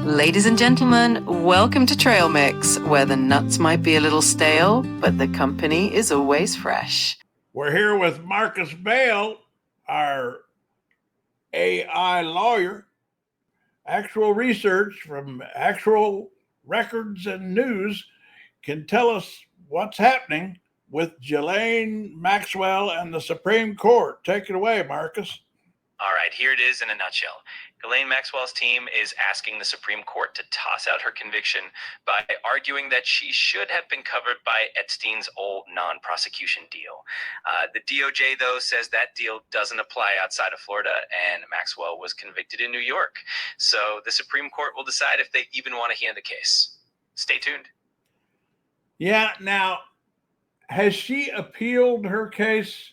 Ladies and gentlemen, welcome to Trail Mix, where the nuts might be a little stale, but the company is always fresh. We're here with Marcus Vale, our AI lawyer. Actual research from actual records and news can tell us what's happening with Ghislaine Maxwell and the Supreme Court. Take it away, Marcus. All right, here it is in a nutshell. Ghislaine Maxwell's team is asking the Supreme Court to toss out her conviction by arguing that she should have been covered by Epstein's old non-prosecution deal. The DOJ, though, says that deal doesn't apply outside of Florida, and Maxwell was convicted in New York. So the Supreme Court will decide if they even want to hear the case. Stay tuned. Yeah, now, has she appealed her case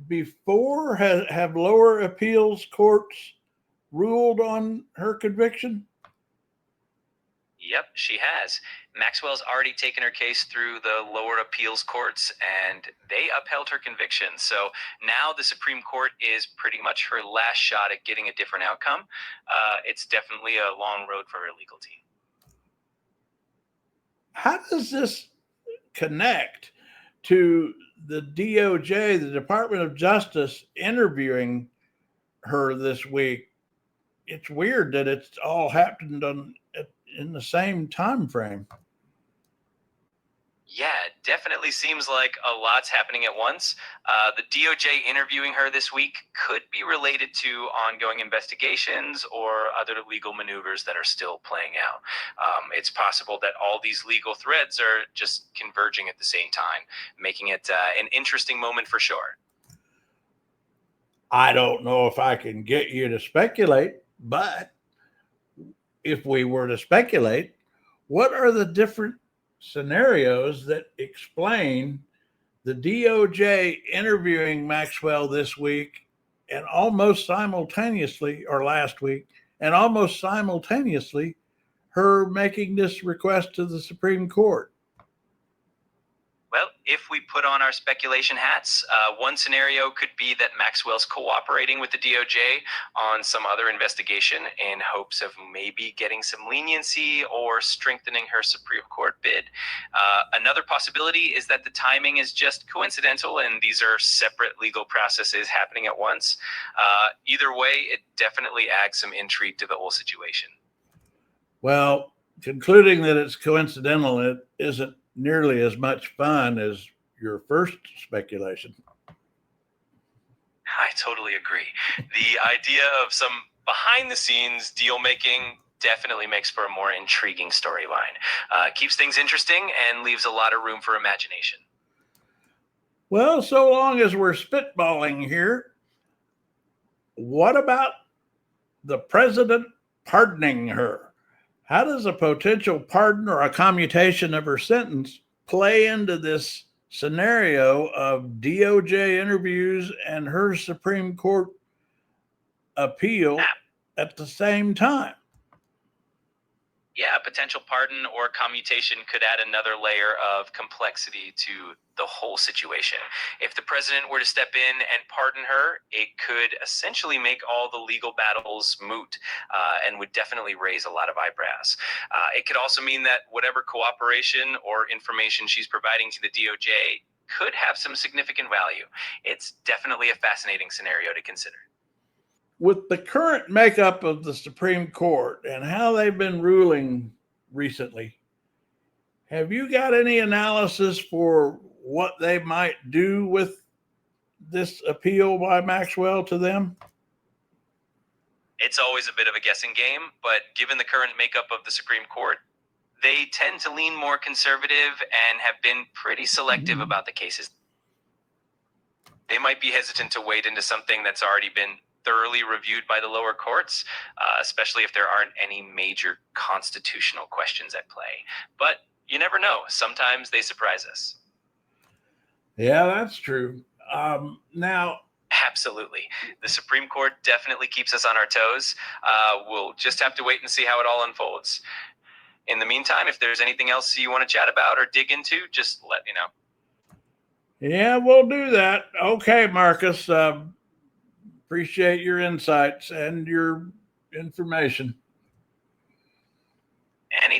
before? Have lower appeals courts ruled on her conviction? Yep, she has. Maxwell's already taken her case through the lower appeals courts, and they upheld her conviction. So now the Supreme Court is pretty much her last shot at getting a different outcome. It's definitely a long road for her legal team. How does this connect to the DOJ, the Department of Justice, interviewing her this week? It's weird that it's all happened in the same time frame. Yeah, it definitely seems like a lot's happening at once. The DOJ interviewing her this week could be related to ongoing investigations or other legal maneuvers that are still playing out. It's possible that all these legal threads are just converging at the same time, making it an interesting moment for sure. I don't know if I can get you to speculate, but if we were to speculate, what are the different scenarios that explain the DOJ interviewing Maxwell this week and almost simultaneously, or last week, and almost simultaneously her making this request to the Supreme Court? Well, if we put on our speculation hats, one scenario could be that Maxwell's cooperating with the DOJ on some other investigation in hopes of maybe getting some leniency or strengthening her Supreme Court bid. Another possibility is that the timing is just coincidental and these are separate legal processes happening at once. Either way, it definitely adds some intrigue to the whole situation. Well, concluding that it's coincidental, it isn't nearly as much fun as your first speculation. I totally agree. The idea of some behind the scenes deal making definitely makes for a more intriguing storyline. Keeps things interesting and leaves a lot of room for imagination. Well, so long as we're spitballing here, what about the president pardoning her? How does a potential pardon or a commutation of her sentence play into this scenario of DOJ interviews and her Supreme Court appeal at the same time? Yeah, a potential pardon or commutation could add another layer of complexity to the whole situation. If the president were to step in and pardon her, it could essentially make all the legal battles moot and would definitely raise a lot of eyebrows. It could also mean that whatever cooperation or information she's providing to the DOJ could have some significant value. It's definitely a fascinating scenario to consider. With the current makeup of the Supreme Court and how they've been ruling recently, have you got any analysis for what they might do with this appeal by Maxwell to them? It's always a bit of a guessing game, but given the current makeup of the Supreme Court, they tend to lean more conservative and have been pretty selective about the cases. They might be hesitant to wade into something that's already been thoroughly reviewed by the lower courts, especially if there aren't any major constitutional questions at play. But you never know. Sometimes they surprise us. Yeah, that's true. Now, absolutely. The Supreme Court definitely keeps us on our toes. We'll just have to wait and see how it all unfolds. In the meantime, if there's anything else you want to chat about or dig into, just let me know. Yeah, we'll do that. Okay, Marcus. Appreciate your insights and your information.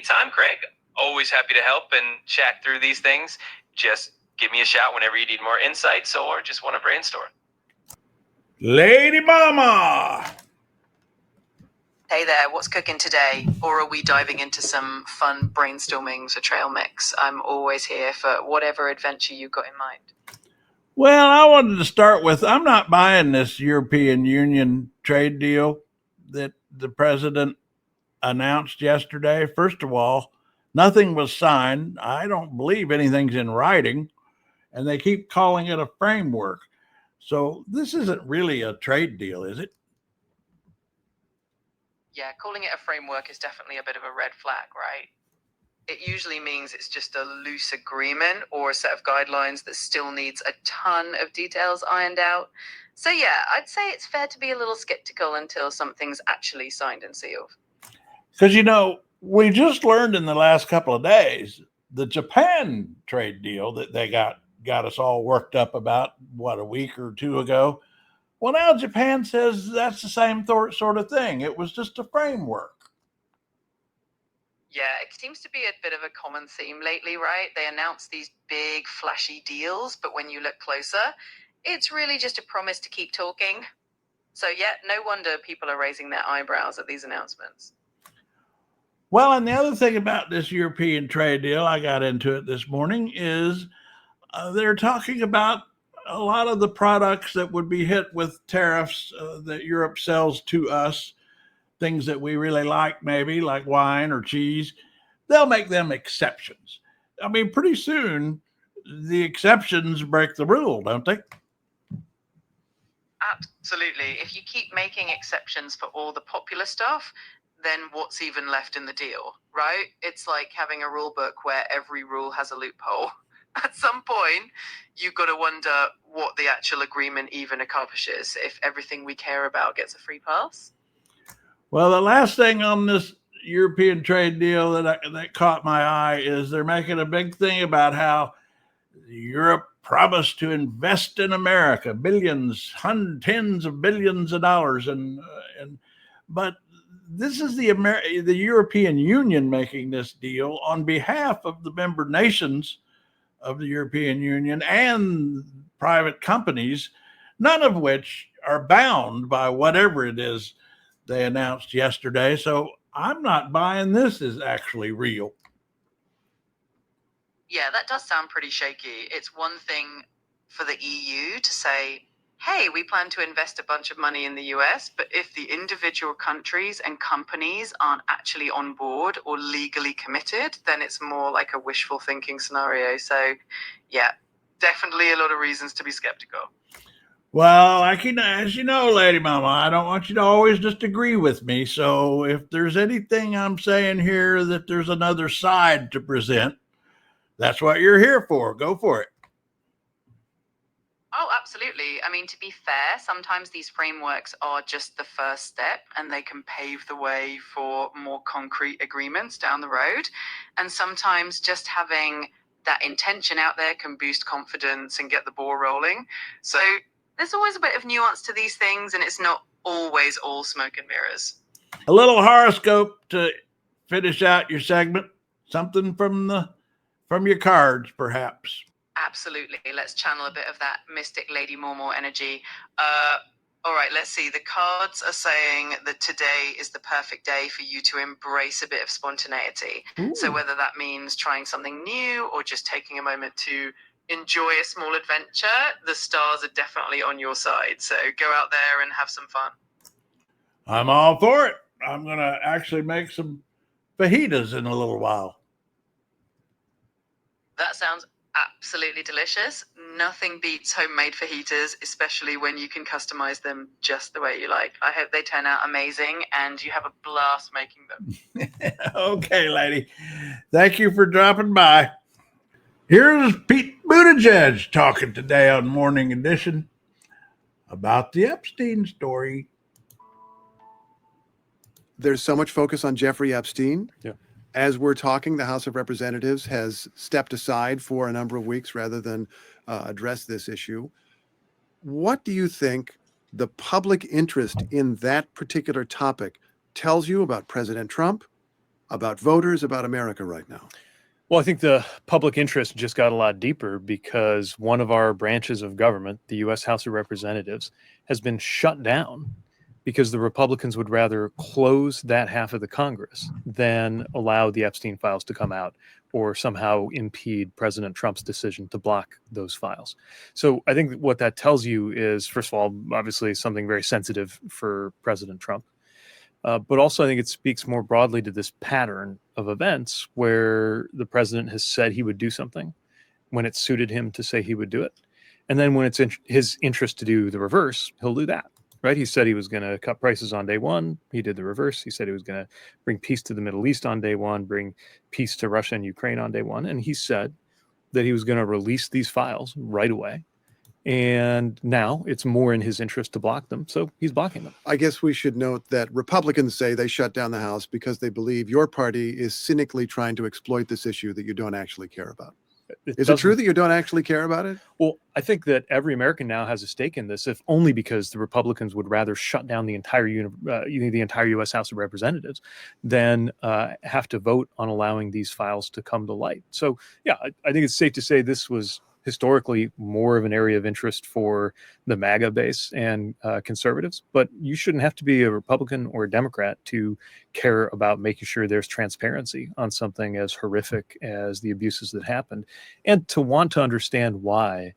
Anytime, Craig. Always happy to help and chat through these things. Just give me a shout whenever you need more insights or just want to brainstorm. Lady Mama. Hey there, what's cooking today? Or are we diving into some fun brainstorming for Trail Mix? I'm always here for whatever adventure you got in mind. Well, I wanted to start with, I'm not buying this European Union trade deal that the president announced yesterday. First of all, nothing was signed. I don't believe anything's in writing, and they keep calling it a framework. So this isn't really a trade deal, is it? Yeah, calling it a framework is definitely a bit of a red flag, right? It usually means it's just a loose agreement or a set of guidelines that still needs a ton of details ironed out. So yeah, I'd say it's fair to be a little skeptical until something's actually signed and sealed. Because, we just learned in the last couple of days, the Japan trade deal that they got us all worked up about, a week or two ago. Well, now Japan says that's the same sort of thing. It was just a framework. Yeah, it seems to be a bit of a common theme lately, right? They announce these big, flashy deals, but when you look closer, it's really just a promise to keep talking. So yeah, no wonder people are raising their eyebrows at these announcements. Well, and the other thing about this European trade deal, I got into it this morning, is they're talking about a lot of the products that would be hit with tariffs that Europe sells to us, things that we really like, maybe like wine or cheese. They'll make them exceptions. I mean, pretty soon the exceptions break the rule, don't they? Absolutely. If you keep making exceptions for all the popular stuff, then what's even left in the deal, right? It's like having a rule book where every rule has a loophole. At some point, you've got to wonder what the actual agreement even accomplishes if everything we care about gets a free pass. Well, the last thing on this European trade deal that caught my eye is they're making a big thing about how Europe promised to invest in America, billions, tens of billions of dollars, but this is the European Union making this deal on behalf of the member nations of the European Union and private companies, none of which are bound by whatever it is they announced yesterday. So I'm not buying this is actually real. Yeah, that does sound pretty shaky. It's one thing for the EU to say, hey, we plan to invest a bunch of money in the US, but if the individual countries and companies aren't actually on board or legally committed, then it's more like a wishful thinking scenario. So yeah, definitely a lot of reasons to be skeptical. Well, as you know, Lady Mama, I don't want you to always just agree with me. So if there's anything I'm saying here that there's another side to present, that's what you're here for. Go for it. Oh, absolutely. I mean, to be fair, sometimes these frameworks are just the first step and they can pave the way for more concrete agreements down the road. And sometimes just having that intention out there can boost confidence and get the ball rolling. So there's always a bit of nuance to these things, and it's not always all smoke and mirrors. A little horoscope to finish out your segment. Something from your cards, perhaps. Absolutely. Let's channel a bit of that mystic Lady MawMaw energy. All right, let's see. The cards are saying that today is the perfect day for you to embrace a bit of spontaneity. Ooh. So whether that means trying something new or just taking a moment to enjoy a small adventure, the stars are definitely on your side. So go out there and have some fun. I'm all for it. I'm going to actually make some fajitas in a little while. That sounds absolutely delicious. Nothing beats homemade fajitas, especially when you can customize them just the way you like. I hope they turn out amazing and you have a blast making them. Okay, lady. Thank you for dropping by. Here's Pete Buttigieg talking today on Morning Edition about the Epstein story. There's so much focus on Jeffrey Epstein. Yeah. As we're talking, the House of Representatives has stepped aside for a number of weeks rather than address this issue. What do you think the public interest in that particular topic tells you about President Trump, about voters, about America right now? Well, I think the public interest just got a lot deeper because one of our branches of government, the U.S. House of Representatives, has been shut down because the Republicans would rather close that half of the Congress than allow the Epstein files to come out or somehow impede President Trump's decision to block those files. So I think what that tells you is, first of all, obviously something very sensitive for President Trump. But also I think it speaks more broadly to this pattern of events where the president has said he would do something when it suited him to say he would do it. And then when it's in his interest to do the reverse, he'll do that, right? He said he was going to cut prices on day one. He did the reverse. He said he was going to bring peace to the Middle East on day one, bring peace to Russia and Ukraine on day one. And he said that he was going to release these files right away. And now it's more in his interest to block them. So he's blocking them. I guess we should note that Republicans say they shut down the House because they believe your party is cynically trying to exploit this issue that you don't actually care about. Is it true that you don't actually care about it? Well, I think that every American now has a stake in this, if only because the Republicans would rather shut down the entire U.S. House of Representatives than have to vote on allowing these files to come to light. So, yeah, I think it's safe to say this was historically more of an area of interest for the MAGA base and conservatives, but you shouldn't have to be a Republican or a Democrat to care about making sure there's transparency on something as horrific as the abuses that happened, and to want to understand why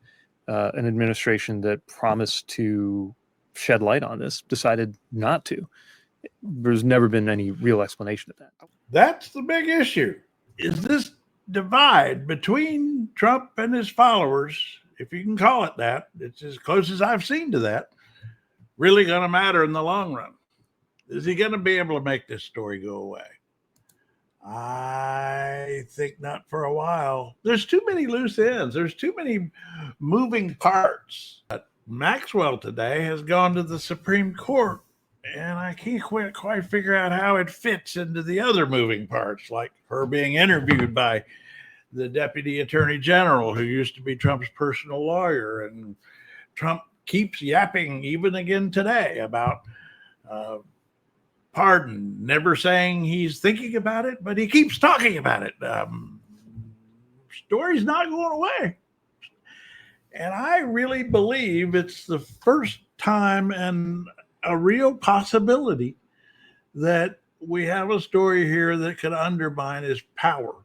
an administration that promised to shed light on this decided not to. There's never been any real explanation of that. That's the big issue. Is this divide between Trump and his followers, if you can call it that, it's as close as I've seen to that, really going to matter in the long run? Is he going to be able to make this story go away? I think not for a while. There's too many loose ends. There's too many moving parts. Maxwell today has gone to the Supreme Court, and I can't quite figure out how it fits into the other moving parts, like her being interviewed by the Deputy Attorney General, who used to be Trump's personal lawyer. And Trump keeps yapping, even again today, about pardon, never saying he's thinking about it, but he keeps talking about it. Story's not going away. And I really believe it's the first time and a real possibility that we have a story here that could undermine his power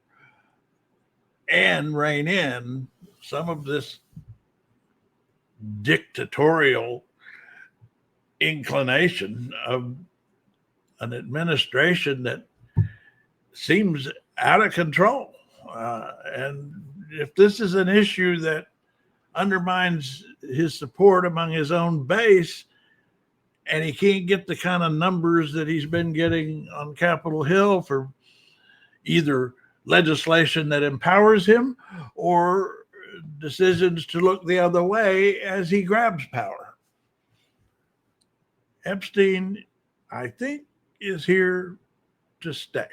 and rein in some of this dictatorial inclination of an administration that seems out of control. And if this is an issue that undermines his support among his own base, and he can't get the kind of numbers that he's been getting on Capitol Hill for either legislation that empowers him or decisions to look the other way as he grabs power. Epstein, I think, is here to stay,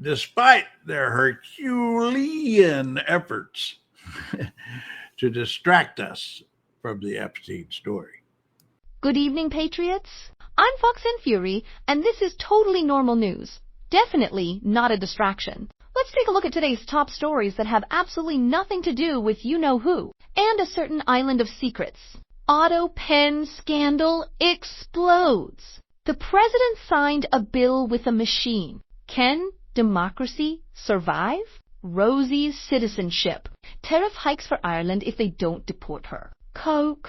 despite their Herculean efforts to distract us from the Epstein story. Good evening, Patriots. I'm Foxanne Fury, and this is totally normal news. Definitely not a distraction. Let's take a look at today's top stories that have absolutely nothing to do with you-know-who and a certain island of secrets. Auto pen scandal explodes. The president signed a bill with a machine. Can democracy survive? Rosie's citizenship. Tariff hikes for Ireland if they don't deport her. Coke.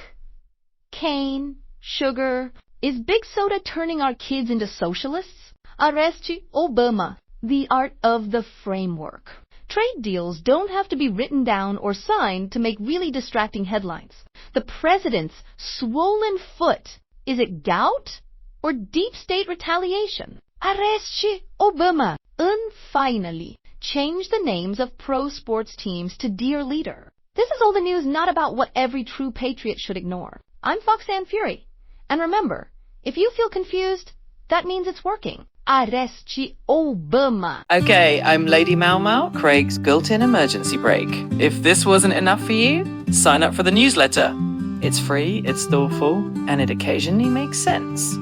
Cane. Sugar. Is big soda turning our kids into socialists? Arrest Obama. The art of the framework. Trade deals don't have to be written down or signed to make really distracting headlines. The president's swollen foot. Is it gout or deep state retaliation? Arrest Obama. And finally, change the names of pro sports teams to Dear Leader. This is all the news not about what every true patriot should ignore. I'm Foxanne Fury. And remember, if you feel confused, that means it's working. Arrest Obama. Okay, I'm Lady MawMaw, Craig's built-in emergency brake. If this wasn't enough for you, sign up for the newsletter. It's free, it's thoughtful, and it occasionally makes sense.